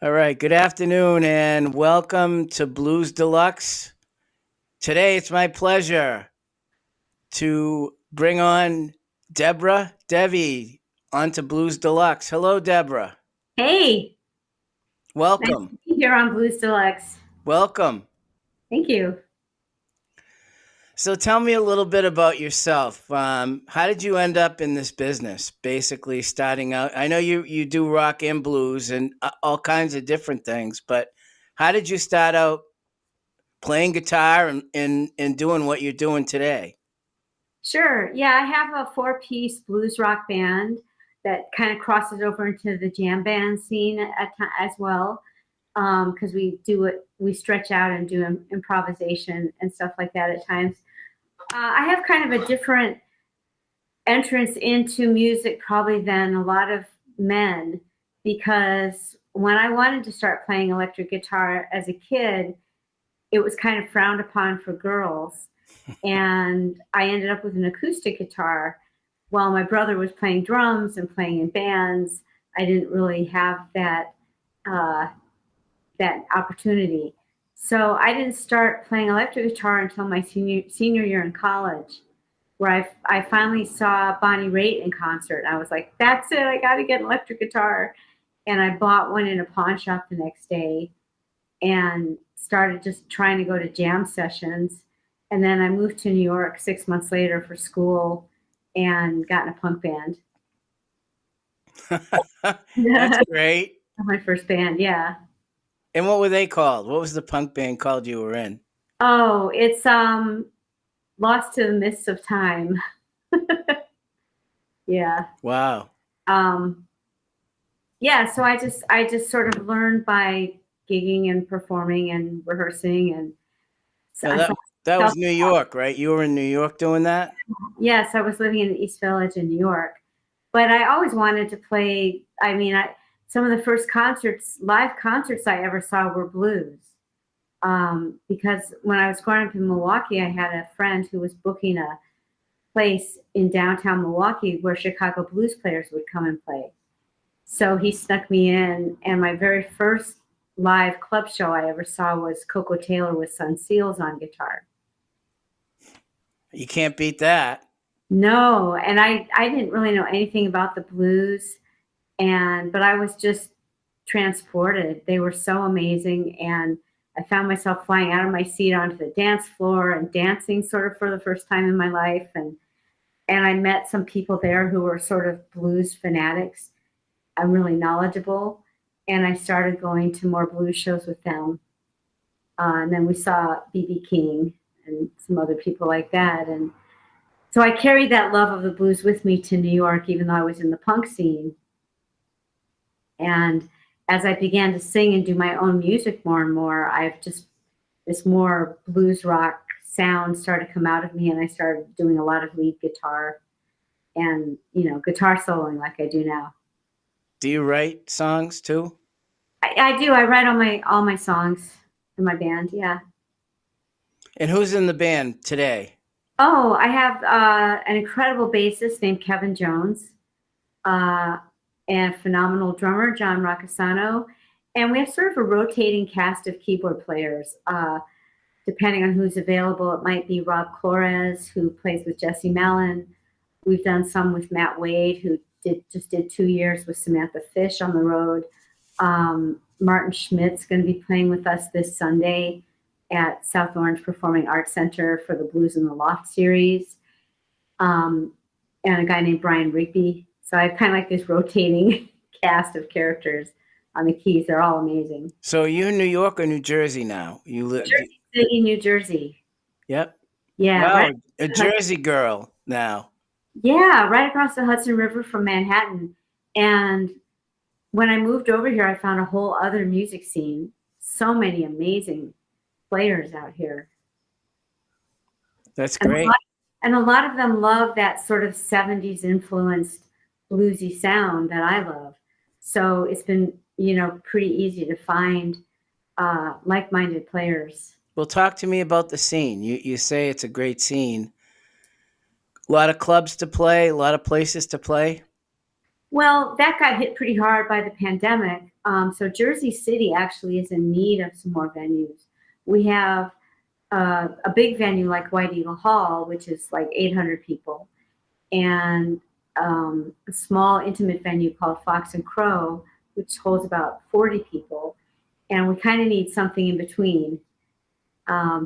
All right. Good afternoon and welcome to Blues Deluxe. Today it's my pleasure to bring on Debra Devi onto Blues Deluxe. Hello, Debra. Hey, nice Welcome. to be here on Blues Deluxe. Welcome. Thank you. So tell me a little bit about yourself. How did you end up in this business? Basically, starting out. I know you do rock and blues and all kinds of different things, but how did you start out playing guitar and doing what you're doing today? Sure. Yeah, I have a four-piece blues rock band that kind of crosses over into the jam band scene as well. Because we stretch out and do improvisation and stuff like that at times. I have kind of a different entrance into music probably than a lot of men, because when I wanted to start playing electric guitar as a kid, it was kind of frowned upon for girls. And I ended up with an acoustic guitar. While my brother was playing drums and playing in bands, I didn't really have that opportunity. So I didn't start playing electric guitar until my senior year in college, where I finally saw Bonnie Raitt in concert. I was like, that's it, I got to get an electric guitar. And I bought one in a pawn shop the next day and started just trying to go to jam sessions. And then I moved to New York 6 months later for school and got in a punk band. That's great. My first band, yeah. And what were they called? What was the punk band called you were in? Oh, it's Lost to the Mists of Time. Yeah. Wow. Yeah, so I just sort of learned by gigging and performing and rehearsing, and so So that was New York, right? You were in New York doing that? Yes, I was living in the East Village in New York. But I always wanted to play. I mean, some of the first live concerts I ever saw were blues. Because when I was growing up in Milwaukee, I had a friend who was booking a place in downtown Milwaukee where Chicago blues players would come and play. So he snuck me in, and my very first live club show I ever saw was Coco Taylor with Sun Seals on guitar. You can't beat that. No, and I didn't really know anything about the blues, but I was just transported. They were so amazing, and I found myself flying out of my seat onto the dance floor and dancing sort of for the first time in my life, and I met some people there who were sort of blues fanatics and really knowledgeable, and I started going to more blues shows with them. And then we saw B.B. King and some other people like that, and so I carried that love of the blues with me to New York, even though I was in the punk scene. And as I began to sing and do my own music more and more, this more blues rock sound started to come out of me, and I started doing a lot of lead guitar and, guitar soloing like I do now. Do you write songs too? I do. I write all my songs in my band, yeah. And who's in the band today? Oh, I have an incredible bassist named Kevin Jones, and a phenomenal drummer, John Guregian. And we have sort of a rotating cast of keyboard players. Depending on who's available, it might be Rob Flores, who plays with Jesse Malin. We've done some with Matt Wade, who just did 2 years with Samantha Fish on the road. Martin Schmidt's going to be playing with us this Sunday at South Orange Performing Arts Center for the Blues in the Loft series, and a guy named Brian Rigby. So I have kind of like this rotating cast of characters on the keys. They're all amazing. So are you in New York or New Jersey now? You live Jersey City, New Jersey. Yep. Yeah. Wow, Right, a Jersey girl now. yeah, right across the Hudson River from Manhattan. And when I moved over here, I found a whole other music scene. So many amazing players out here. That's great. And a lot of them love that sort of 70s influenced bluesy sound that I love. So it's been, pretty easy to find like-minded players. Well, talk to me about the scene. You say it's a great scene. A lot of clubs to play, a lot of places to play. Well, that got hit pretty hard by the pandemic. So Jersey City actually is in need of some more venues. We have a big venue like White Eagle Hall, which is like 800 people, and a small intimate venue called Fox and Crow, which holds about 40 people. And we kind of need something in between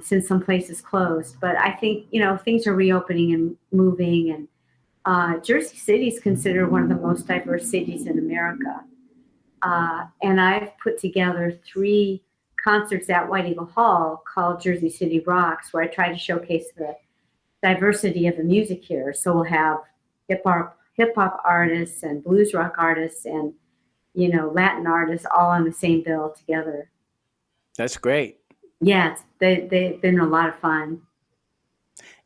since some places closed. But I think, things are reopening and moving. And Jersey City is considered one of the most diverse cities in America. And I've put together 3 concerts at White Eagle Hall called Jersey City Rocks, where I try to showcase the diversity of the music here. So we'll have hip hop artists and blues rock artists and Latin artists all on the same bill together. That's great. Yeah, they've been a lot of fun.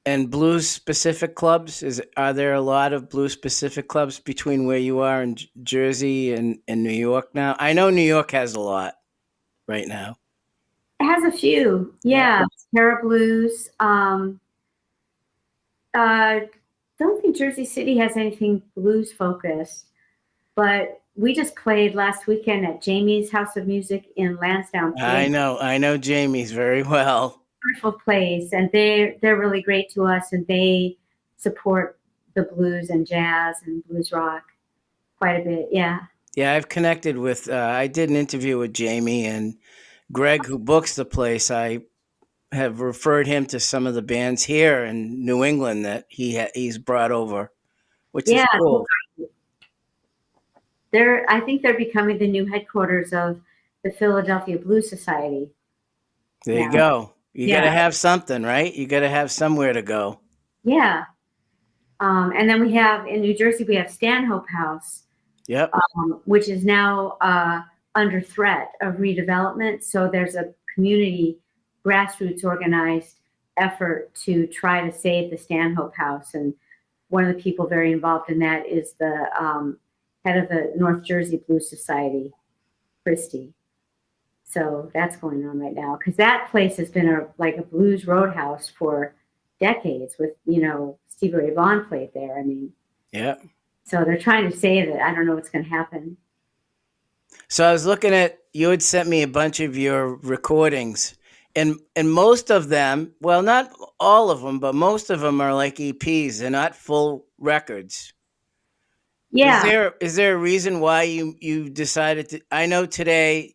And blues specific clubs, are there a lot of blues specific clubs between where you are in Jersey and New York now? I know New York has a lot right now. It has a few, yeah. Terra Blues. Don't think Jersey City has anything blues focused, but we just played last weekend at Jamie's House of Music in Lansdowne. I know Jamie's very well. Wonderful place, and they're really great to us, and they support the blues and jazz and blues rock quite a bit. Yeah. Yeah, I've connected with. I did an interview with Jamie and Greg, who books the place. I have referred him to some of the bands here in New England that he's brought over, which is cool. I think they're becoming the new headquarters of the Philadelphia Blues Society. There you go. You got to have something, right? You got to have somewhere to go. Yeah. And then we have in New Jersey, we have Stanhope House. Yep. Which is now under threat of redevelopment. So there's a community grassroots organized effort to try to save the Stanhope House. And one of the people very involved in that is the head of the North Jersey Blues Society, Christy. So that's going on right now because that place has been like a blues roadhouse for decades with, Stevie Ray Vaughan played there. I mean, yeah. So they're trying to save it. I don't know what's going to happen. So I was looking at, you had sent me a bunch of your recordings and most of them, well, not all of them, but most of them are like EPs. They're not full records. Yeah. Is there a reason why you decided to, I know today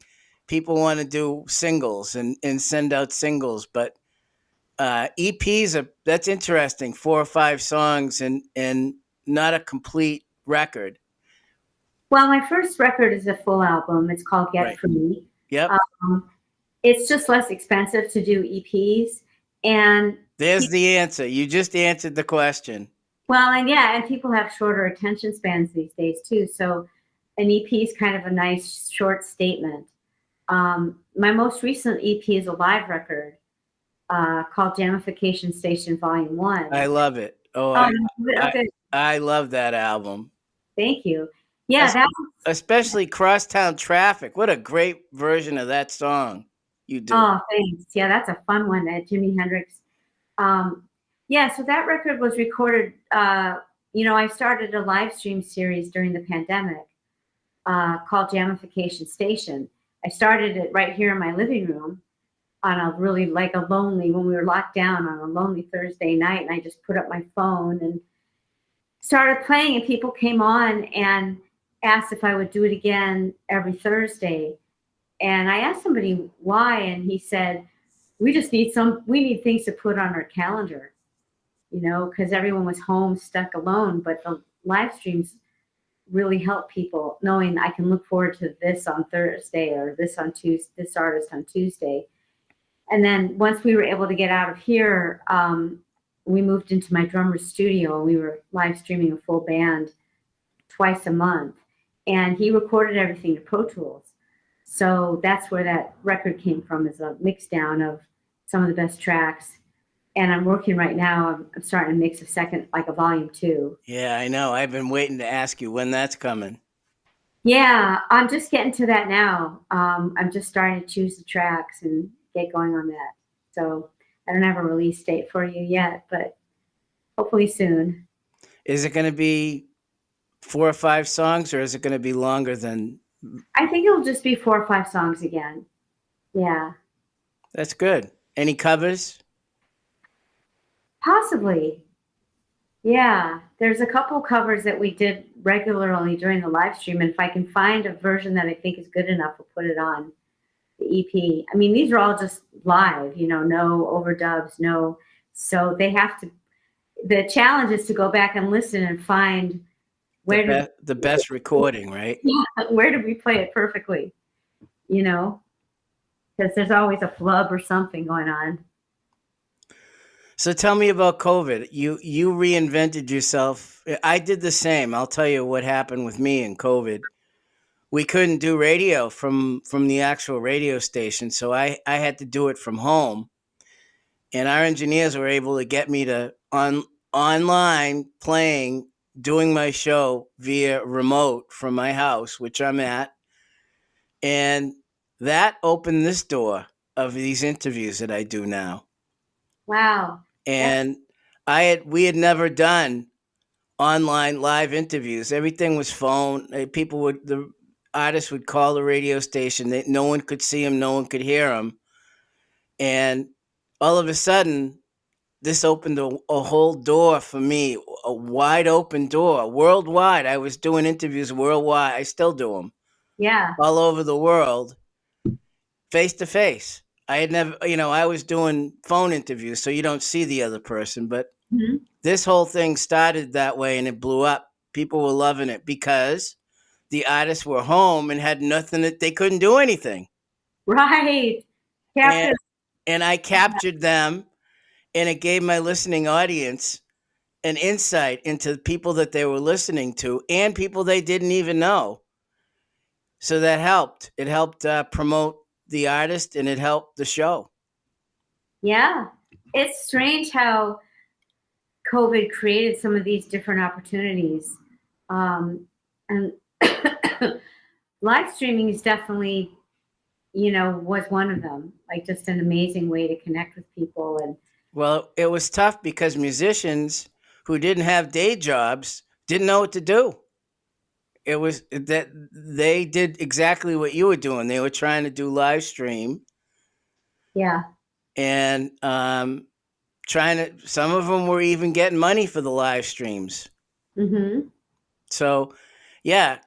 people want to do singles and send out singles, but EPs that's interesting. 4 or 5 songs and not a complete record. Well, my first record is a full album. It's called Get Free. Yep. It's just less expensive to do EPs. And there's the answer. You just answered the question. Well, and people have shorter attention spans these days too. So an EP is kind of a nice short statement. My most recent EP is a live record called Jamification Station Volume 1. I love it. I love that album. Thank you. Yeah, especially Crosstown Traffic. What a great version of that song you do. Oh, thanks. Yeah, that's a fun one. Jimi Hendrix. So that record was recorded. I started a live stream series during the pandemic called Jamification Station. I started it right here in my living room on a really when we were locked down on a lonely Thursday night, and I just put up my phone and started playing, and people came on and asked if I would do it again every Thursday. And I asked somebody why, and he said, we need things to put on our calendar, because everyone was home stuck alone, but the live streams really help people knowing I can look forward to this on Thursday or this on Tuesday, this artist on Tuesday. And then once we were able to get out of here, we moved into my drummer's studio and we were live streaming a full band twice a month. And he recorded everything to Pro Tools. So that's where that record came from, is a mix down of some of the best tracks. And I'm working right now. I'm starting to mix a volume 2. Yeah, I know. I've been waiting to ask you when that's coming. Yeah, I'm just getting to that now. I'm just starting to choose the tracks and get going on that. So I don't have a release date for you yet, but hopefully soon. Is it going to be 4 or 5 songs, or is it going to be longer than? I think it'll just be 4 or 5 songs again. Yeah. That's good. Any covers? Possibly. Yeah. There's a couple covers that we did regularly during the live stream. And if I can find a version that I think is good enough, we'll put it on the EP. I mean, these are all just live, you know, no overdubs, no. So they have to, the challenge is to go back and listen and find where the best recording, right? Yeah, where did we play it perfectly? You know, because there's always a flub or something going on. So tell me about COVID. You reinvented yourself. I did the same. I'll tell you what happened with me in COVID. We couldn't do radio from the actual radio station, so I had to do it from home. And our engineers were able to get me to online playing, doing my show via remote from my house, which I'm at. And that opened this door of these interviews that I do now. Wow. And we had never done online live interviews. Everything was phone. The artists would call the radio station. No one could see them. No one could hear them. And all of a sudden, this opened a whole door for me, a wide open door, worldwide. I was doing interviews worldwide. I still do them. Yeah. All over the world, face to face. I had never, I was doing phone interviews, so you don't see the other person. But this whole thing started that way, and it blew up. People were loving it because the artists were home and had nothing, that they couldn't do anything. Right. And I captured them, and it gave my listening audience an insight into the people that they were listening to and people they didn't even know. So that helped. It helped promote the artist, and it helped the show. Yeah. It's strange how COVID created some of these different opportunities. And live streaming is definitely, was one of them, like just an amazing way to connect with people. And well, it was tough because musicians who didn't have day jobs didn't know what to do. It was that they did exactly what you were doing. They were trying to do live stream. Yeah. And some of them were even getting money for the live streams. Mm-hmm. So, yeah,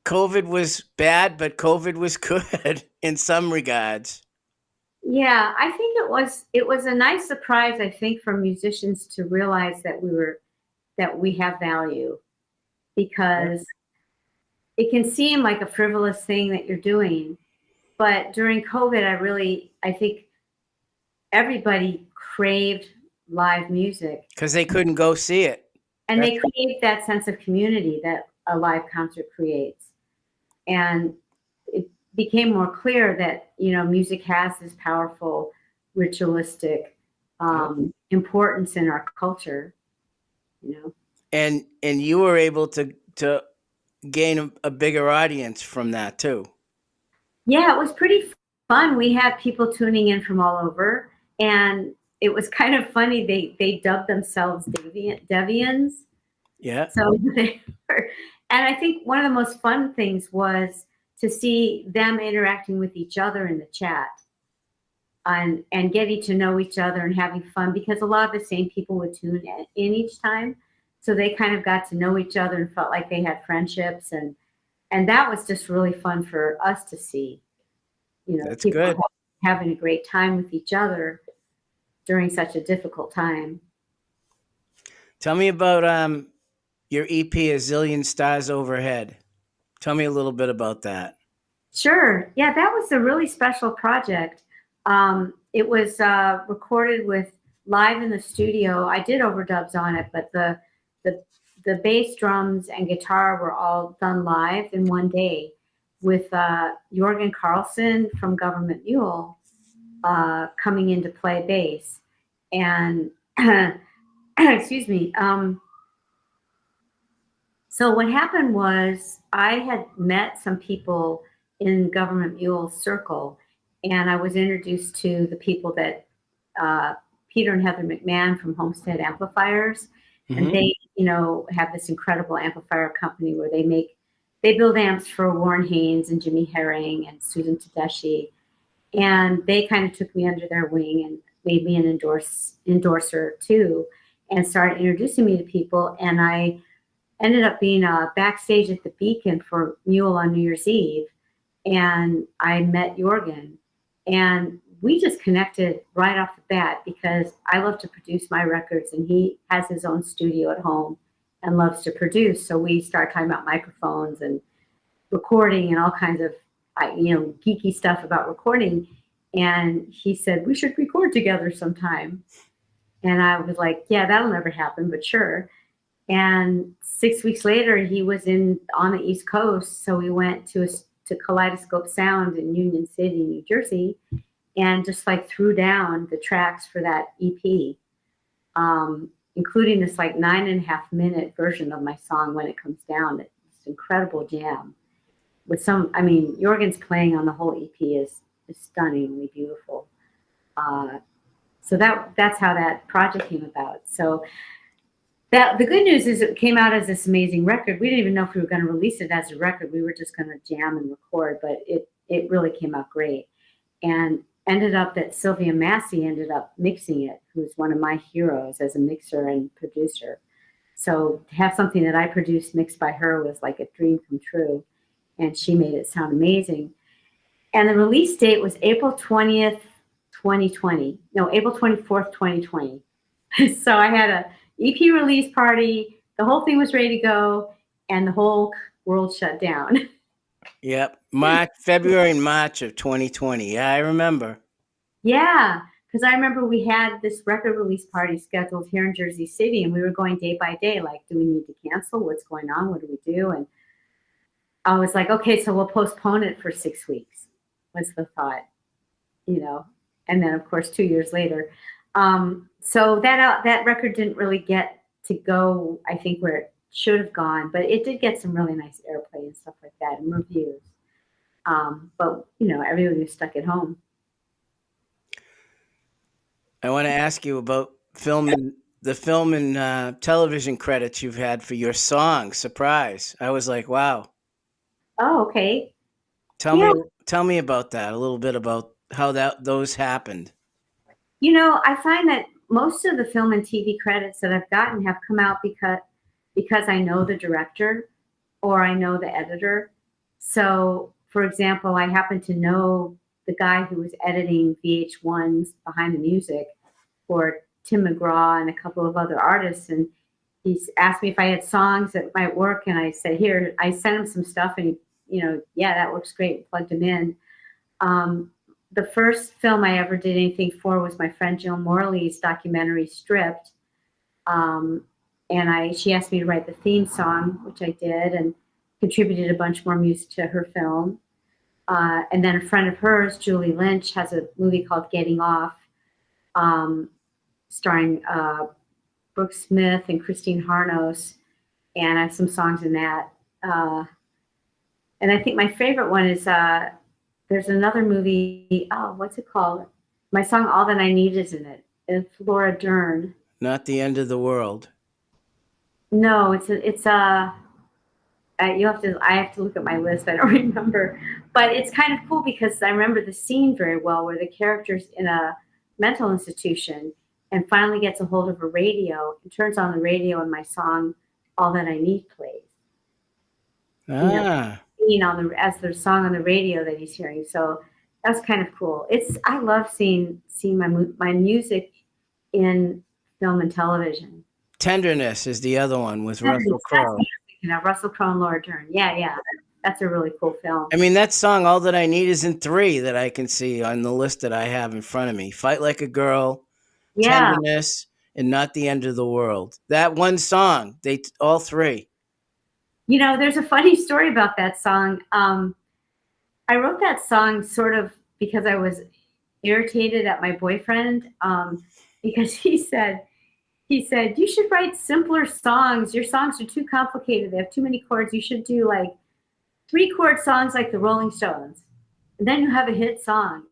COVID was bad, but COVID was good in some regards. Yeah, I think it was a nice surprise, I think, for musicians to realize that we have value, because it can seem like a frivolous thing that you're doing. But during COVID, I think everybody craved live music. Because they couldn't go see it. And they craved that sense of community that a live concert creates. And it became more clear that, music has this powerful, ritualistic importance in our culture, And you were able to gain a bigger audience from that too. Yeah, it was pretty fun. We had people tuning in from all over, and it was kind of funny. They dubbed themselves Devians. Yeah. So they were, and I think one of the most fun things was to see them interacting with each other in the chat, and getting to know each other and having fun, because a lot of the same people would tune in each time. So they kind of got to know each other and felt like they had friendships, and that was just really fun for us to see. That's people good. Having a great time with each other during such a difficult time. Tell me about your EP, A Zillion Stars Overhead. Tell me a little bit about that. Sure. Yeah, that was a really special project. It was recorded with live in the studio. I did overdubs on it, but the bass, drums, and guitar were all done live in one day, with Jorgen Carlson from Government Mule coming in to play bass. And excuse me. So what happened was, I had met some people in Government Mule's circle, and I was introduced to the people that Peter and Heather McMahon from Homestead Amplifiers. And they, have this incredible amplifier company where they build amps for Warren Haynes and Jimmy Herring and Susan Tedeschi. And they kind of took me under their wing and made me an endorser too, and started introducing me to people. And I ended up being backstage at the Beacon for Mule on New Year's Eve. And I met Jorgen, and we just connected right off the bat because I love to produce my records, and he has his own studio at home and loves to produce. So we started talking about microphones and recording and all kinds of, geeky stuff about recording. And he said, we should record together sometime. And I was like, yeah, that'll never happen, but sure. And 6 weeks later, he was on the East Coast. So we went to Kaleidoscope Sound in Union City, New Jersey, and just threw down the tracks for that EP, including this 9.5-minute version of my song When It Comes Down. It's an incredible jam with Jorgen's playing on the whole EP is stunningly beautiful. So that's how that project came about. So the good news is it came out as this amazing record. We didn't even know if we were going to release it as a record. We were just going to jam and record, but it really came out great. And ended up that Sylvia Massey ended up mixing it, who's one of my heroes as a mixer and producer. So to have something that I produced mixed by her was like a dream come true. And she made it sound amazing. And the release date was April 20th, 2020. No, April 24th, 2020. So I had a EP release party. The whole thing was ready to go, and the whole world shut down. Yep. February and March of 2020. Yeah, I remember. Yeah, because I remember we had this record release party scheduled here in Jersey City, and we were going day by day, do we need to cancel? What's going on? What do we do? And I was like, okay, so we'll postpone it for 6 weeks, was the thought, And then, of course, 2 years later. So that record didn't really get to go, I think, where it should have gone, but it did get some really nice airplay and stuff like that and reviews. But everybody was stuck at home. I want to ask you about the film and television credits you've had for your song "Surprise." I was like, wow. Oh, okay. Tell me about that. A little bit about how those happened. I find that most of the film and TV credits that I've gotten have come out because I know the director or I know the editor. So, for example, I happen to know the guy who was editing VH1's Behind the Music for Tim McGraw and a couple of other artists. And he's asked me if I had songs that might work. And I said, here, I sent him some stuff and yeah, that works great. Plugged him in. The first film I ever did anything for was my friend Jill Morley's documentary Stripped. And she asked me to write the theme song, which I did, and contributed a bunch more music to her film. And then a friend of hers, Julie Lynch, has a movie called Getting Off, starring Brooke Smith and Christine Harnos. And I have some songs in that. And I think my favorite one is there's another movie. Oh, what's it called? My song "All That I Need" is in it. It's Laura Dern. Not the End of the World. No, I have to look at my list. I don't remember, but it's kind of cool because I remember the scene very well, where the character's in a mental institution and finally gets a hold of a radio and turns on the radio, and my song "All That I Need" plays. As the song on the radio that he's hearing. So that's kind of cool. I love seeing my music in film and television. Tenderness is the other one with Russell Crowe. Russell Crowe and Laura Dern. Yeah. That's a really cool film. I mean, that song, All That I Need, is in 3 that I can see on the list that I have in front of me. Fight Like a Girl, Tenderness, and Not the End of the World. That one song, all 3. There's a funny story about that song. I wrote that song sort of because I was irritated at my boyfriend because he said, you should write simpler songs. Your songs are too complicated. They have too many chords. You should do 3-chord songs like the Rolling Stones. And then you have a hit song.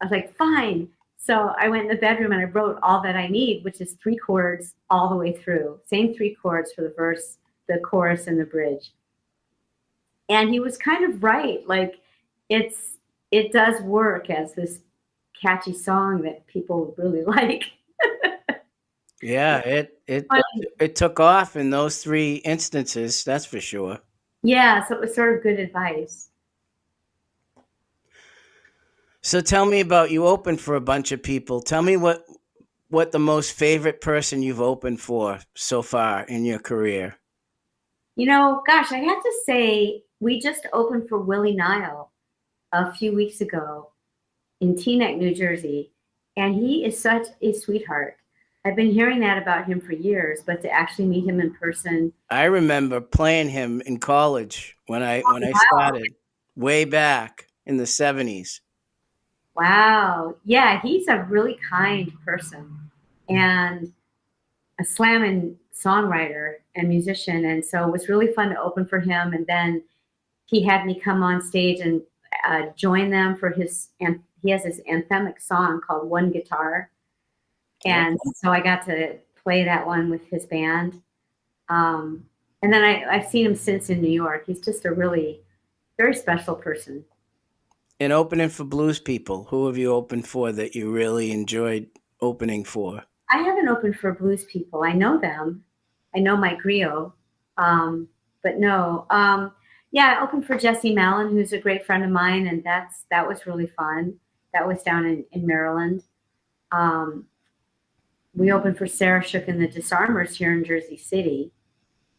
I was like, fine. So I went in the bedroom and I wrote All That I Need, which is 3 chords all the way through. Same 3 chords for the verse, the chorus, and the bridge. And he was kind of right. Like it does work as this catchy song that people really like. Yeah, it took off in those 3 instances, that's for sure. Yeah, so it was sort of good advice. So tell me about, you opened for a bunch of people. Tell me what the most favorite person you've opened for so far in your career. You know, gosh, I have to say, we just opened for Willie Nile a few weeks ago in Teaneck, New Jersey, and he is such a sweetheart. I've been hearing that about him for years, but to actually meet him in person. I remember playing him in college when I started way back in the 70s. Wow. Yeah, he's a really kind person and a slamming songwriter and musician. And so it was really fun to open for him. And then he had me come on stage and join them for his, and he has this anthemic song called One Guitar. And so I got to play that one with his band. And then I've seen him since in New York. He's just a really very special person. And opening for blues people, who have you opened for that you really enjoyed opening for? I haven't opened for blues people. I know them. I know Mike Griot, but no. Yeah, I opened for Jesse Malin, who's a great friend of mine, and that was really fun. That was down in Maryland. We opened for Sarah Shook and the Disarmers here in Jersey City,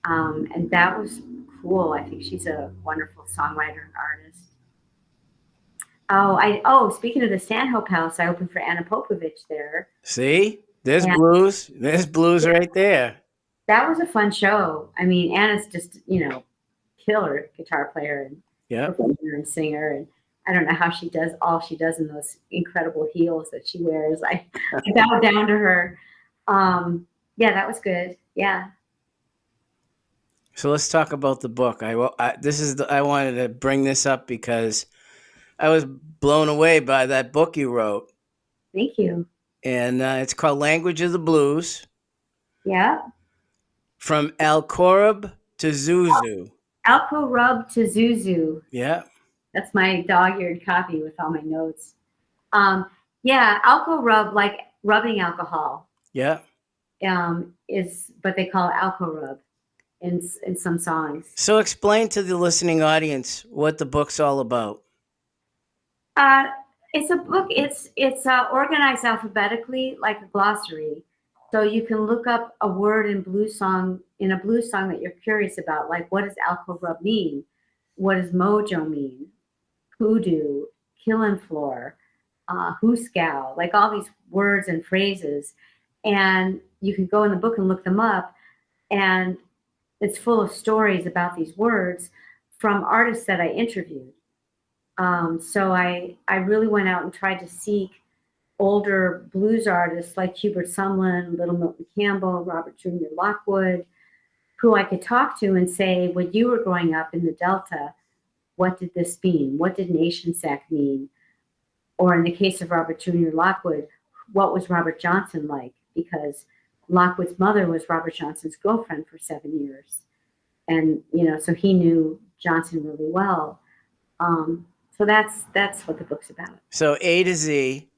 and that was cool. I think she's a wonderful songwriter and artist. Speaking of the Stanhope House, I opened for Anna Popovic there. See, there's blues. There's blues right there. That was a fun show. I mean, Anna's just, killer guitar player and performer and singer. And I don't know how she does all she does in those incredible heels that she wears. I bow down to her. Yeah, that was good. Yeah. So let's talk about the book. I wanted to bring this up because I was blown away by that book you wrote. Thank you. And it's called Language of the Blues. Yeah. From Alcorub to Zuzu. Alcorub to Zuzu. Yeah. That's my dog-eared copy with all my notes. Yeah, Alcorub, like rubbing alcohol. Yeah. Is what they call Alcorub in some songs. So explain to the listening audience what the book's all about. It's a book. It's organized alphabetically like a glossary. So you can look up a word in a blues song that you're curious about, like what does Alcorub mean? What does mojo mean? Hoodoo, killing floor, hooskow, like all these words and phrases. And you can go in the book and look them up. And it's full of stories about these words from artists that I interviewed. So I really went out and tried to seek older blues artists like Hubert Sumlin, Little Milton Campbell, Robert Jr. Lockwood, who I could talk to and say, when you were growing up in the Delta, what did this mean? What did nation sack mean? Or in the case of Robert Jr. Lockwood, what was Robert Johnson like? Because Lockwood's mother was Robert Johnson's girlfriend for 7 years. And, so he knew Johnson really well. So that's what the book's about. So A to Z.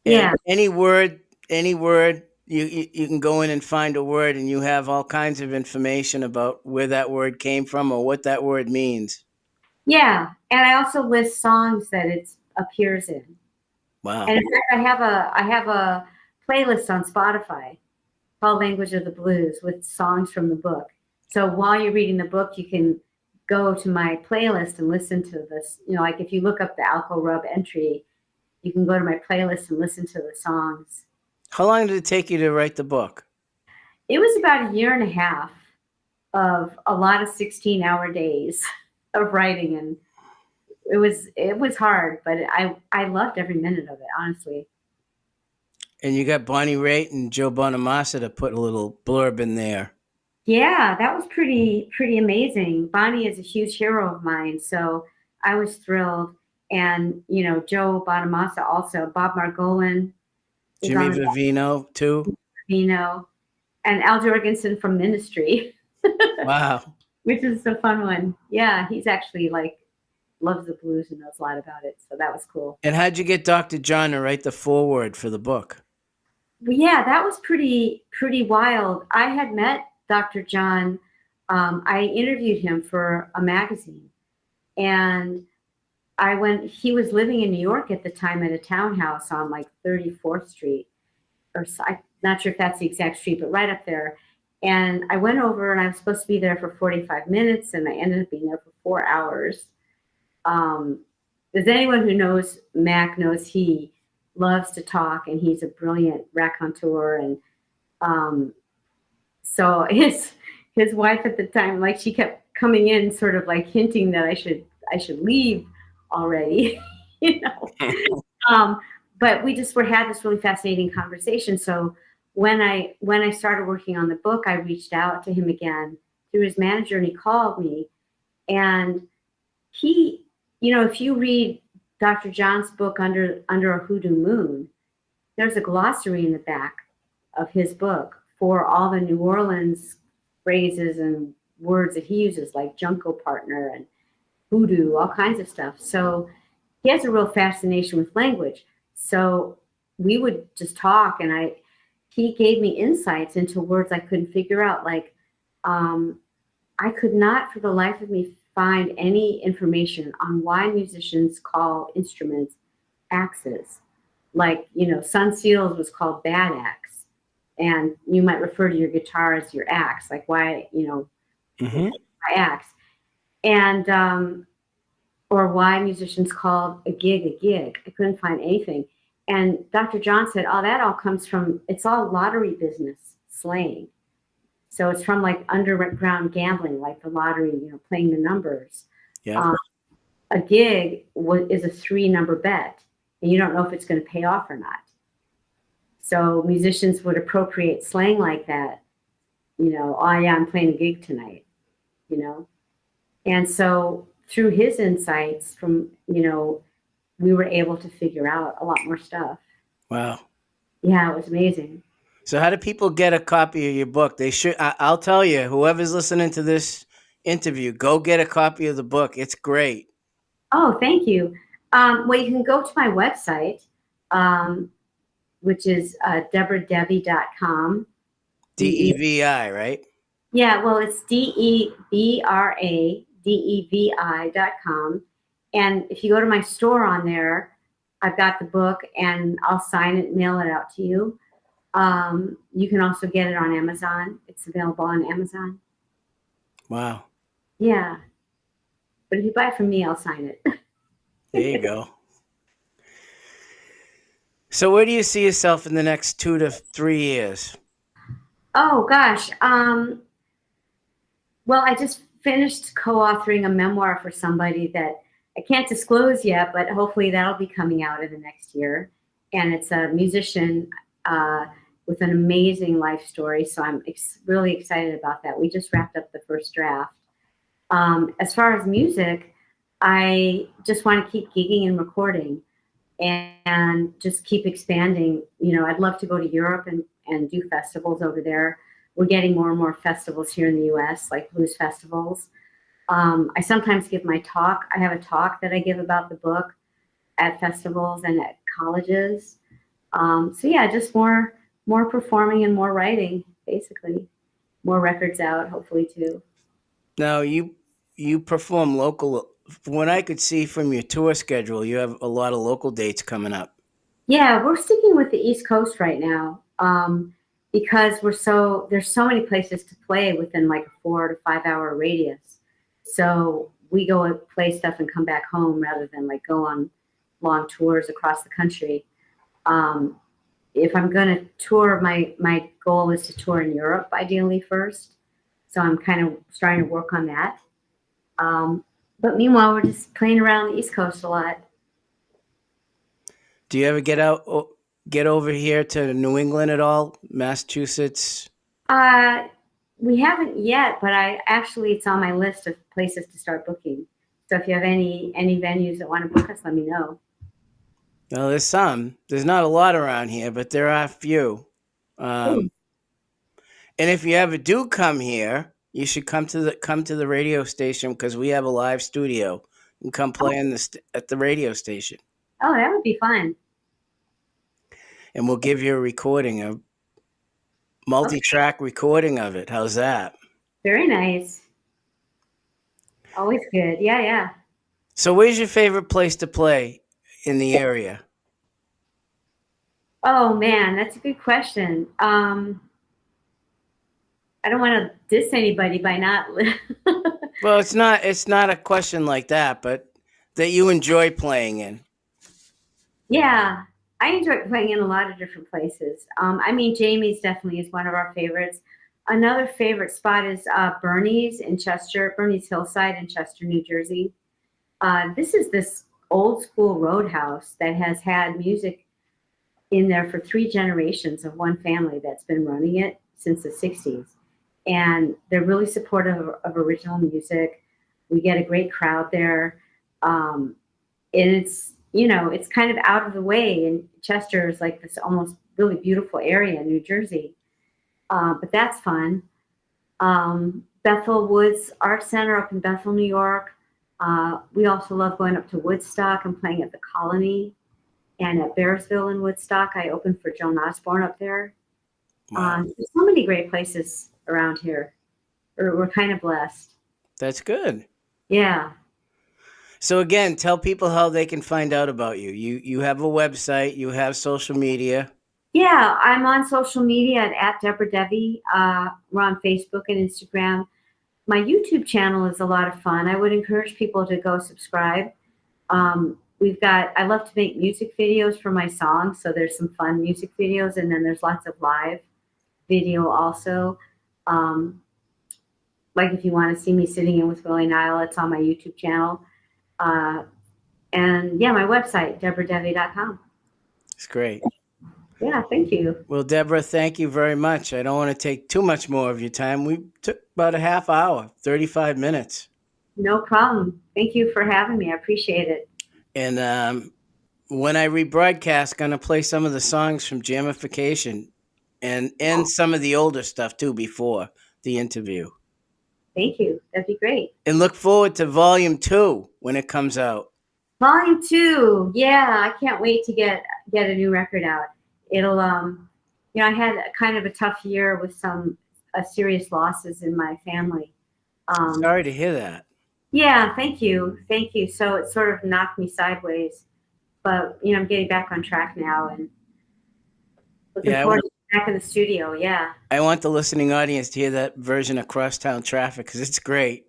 Yeah. Any word, you can go in and find a word, and you have all kinds of information about where that word came from or what that word means. Yeah, and I also list songs that it appears in. Wow. And in fact, I have a playlist on Spotify called Language of the Blues with songs from the book. So while you're reading the book, you can go to my playlist and listen to this. Like if you look up the Alcorub entry, you can go to my playlist and listen to the songs. How long did it take you to write the book? It was about 1.5 years of a lot of 16-hour days of writing, and it was hard, but I loved every minute of it, honestly. And you got Bonnie Raitt and Joe Bonamassa to put a little blurb in there. Yeah, that was pretty amazing. Bonnie is a huge hero of mine, so I was thrilled. And Joe Bonamassa also, Bob Margolin, Jimmy Vivino too. Vivino, and Al Jorgensen from Ministry. Wow. Which is a fun one. Yeah, he's actually like loves the blues and knows a lot about it. So that was cool. And how'd you get Dr. John to write the foreword for the book? Well, yeah, that was pretty wild. I had met Dr. John. I interviewed him for a magazine, and he was living in New York at the time at a townhouse on like 34th Street, or I'm not sure if that's the exact street, but right up there. And I went over, and I was supposed to be there for 45 minutes, and I ended up being there for 4 hours. As anyone who knows Mac knows, he loves to talk, and he's a brilliant raconteur. And so his wife at the time, like, she kept coming in, sort of like hinting that I should leave already, you know. But we just had this really fascinating conversation. So when I started working on the book, I reached out to him again through his manager, and he called me. And he, you know, if you read Dr. John's book, Under a Hoodoo Moon, there's a glossary in the back of his book for all the New Orleans phrases and words that he uses, like junko partner and hoodoo, all kinds of stuff. So he has a real fascination with language. So we would just talk, and he gave me insights into words I couldn't figure out. Like, I could not for the life of me find any information on why musicians call instruments axes. Like, you know, Sun Seals was called bad axe, and you might refer to your guitar as your axe. Like, why, you know, why axe? And or why musicians called a gig a gig. I couldn't find anything. And Dr. John said, oh, that all comes from, it's all lottery business slang. So it's from like underground gambling, like the lottery, you know, playing the numbers. Yeah. A gig is a 3-number bet, and you don't know if it's going to pay off or not. So musicians would appropriate slang like that, you know, oh yeah, I'm playing a gig tonight, you know. And so through his insights from, you know, we were able to figure out a lot more stuff. Wow. Yeah, it was amazing. So how do people get a copy of your book? They should. I'll tell you, whoever's listening to this interview, go get a copy of the book. It's great. Oh, thank you. Well, you can go to my website, which is debradevi.com. DEVI, right? Yeah, well, it's DEBRADEVI.com. And if you go to my store on there, I've got the book, and I'll sign it and mail it out to you. You can also get it on Amazon. It's available on Amazon. Wow. Yeah. But if you buy it from me, I'll sign it. There you go. So where do you see yourself in the next 2 to 3 years? Oh, gosh. Well, I just finished co-authoring a memoir for somebody that I can't disclose yet, but hopefully that'll be coming out in the next year. And it's a musician with an amazing life story. So I'm really excited about that. We just wrapped up the first draft. As far as music, I just want to keep gigging and recording and just keep expanding. You know, I'd love to go to Europe and do festivals over there. We're getting more and more festivals here in the US, like blues festivals. I sometimes give my talk. I have a talk that I give about the book at festivals and at colleges. So yeah, just more performing and more writing, basically. More records out, hopefully, too. Now, you perform local. From what I could see from your tour schedule, you have a lot of local dates coming up. Yeah, we're sticking with the East Coast right now because there's so many places to play within like a 4 to 5 hour radius. So we go and play stuff and come back home rather than like go on long tours across the country. If I'm going to tour, my goal is to tour in Europe ideally first. So I'm kind of starting to work on that. But meanwhile, we're just playing around the East Coast a lot. Do you ever get over here to New England at all? Massachusetts? We haven't yet, but it's on my list of places to start booking. So if you have any venues that want to book us, let me know. Well, there's some. There's not a lot around here, but there are a few. Ooh. And if you ever do come here, you should come to the radio station because we have a live studio. And come play at the radio station, Oh, that would be fun. and we'll give you a recording, a multi-track recording of it. How's that? Very nice. Always good. Yeah, yeah. So, where's your favorite place to play in the area? Oh man, that's a good question. I don't want to diss anybody by not. Well, it's not a question like that, but that you enjoy playing in. Yeah, I enjoy playing in a lot of different places. I mean, Jamie's definitely is one of our favorites. Another favorite spot is Bernie's in Chester, Bernie's Hillside in Chester, New Jersey. This is this old school roadhouse that has had music in there for 3 generations of one family that's been running it since the 60s. And they're really supportive of original music. We get a great crowd there. And it's, it's kind of out of the way. And Chester is like this almost really beautiful area in New Jersey. But that's fun. Bethel Woods Art Center up in Bethel, New York. We also love going up to Woodstock and playing at the Colony. And at Bearsville in Woodstock, I opened for Joan Osborne up there. Wow. There's so many great places around here. We're kind of blessed. That's good. Yeah. So again, tell people how they can find out about you. You have a website, you have social media. Yeah, I'm on social media at Debra Devi. We're on Facebook and Instagram. My YouTube channel is a lot of fun. I would encourage people to go subscribe. I love to make music videos for my songs, so there's some fun music videos, and then there's lots of live video also. Like if you want to see me sitting in with Willie Nile, it's on my YouTube channel. And yeah, my website, debradevi.com. It's great. Yeah, thank you. Well, Deborah, thank you very much. I don't want to take too much more of your time. We took about a half hour, 35 minutes. No problem. Thank you for having me. I appreciate it. And when I rebroadcast, going to play some of the songs from Jamification and some of the older stuff too before the interview. Thank you. That'd be great. And look forward to Volume 2 when it comes out. Volume 2. Yeah, I can't wait to get a new record out. It'll, I had kind of a tough year with some serious losses in my family. Sorry to hear that. Yeah, thank you. Thank you. So it sort of knocked me sideways. But, I'm getting back on track now and looking forward to back in the studio. Yeah. I want the listening audience to hear that version of Crosstown Traffic because it's great.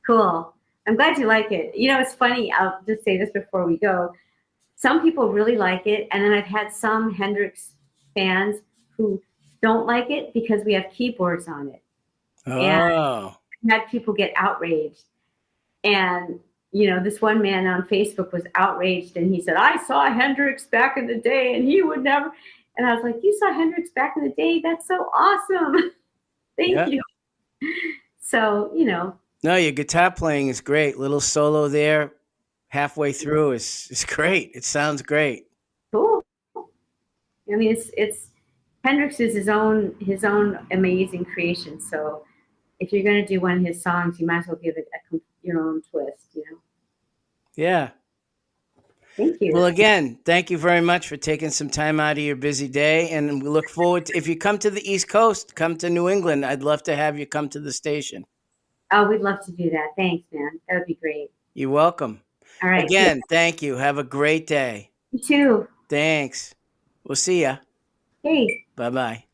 Cool. I'm glad you like it. It's funny. I'll just say this before we go. Some people really like it. And then I've had some Hendrix fans who don't like it because we have keyboards on it. Oh. And I've had people get outraged. And, this one man on Facebook was outraged and he said, I saw Hendrix back in the day and he would never. And I was like, you saw Hendrix back in the day? That's so awesome. Thank you. So, No, your guitar playing is great. Little solo there halfway through is great. It sounds great. Cool. I mean, it's Hendrix is his own amazing creation. So if you're going to do one of his songs, you might as well give it your own twist, Yeah. Thank you. Well, again, thank you very much for taking some time out of your busy day. And we look forward to, if you come to the East Coast, come to New England, I'd love to have you come to the station. Oh, we'd love to do that. Thanks, man. That would be great. You're welcome. All right. Again, thank you. Have a great day. You too. Thanks. We'll see ya. Hey. Bye-bye.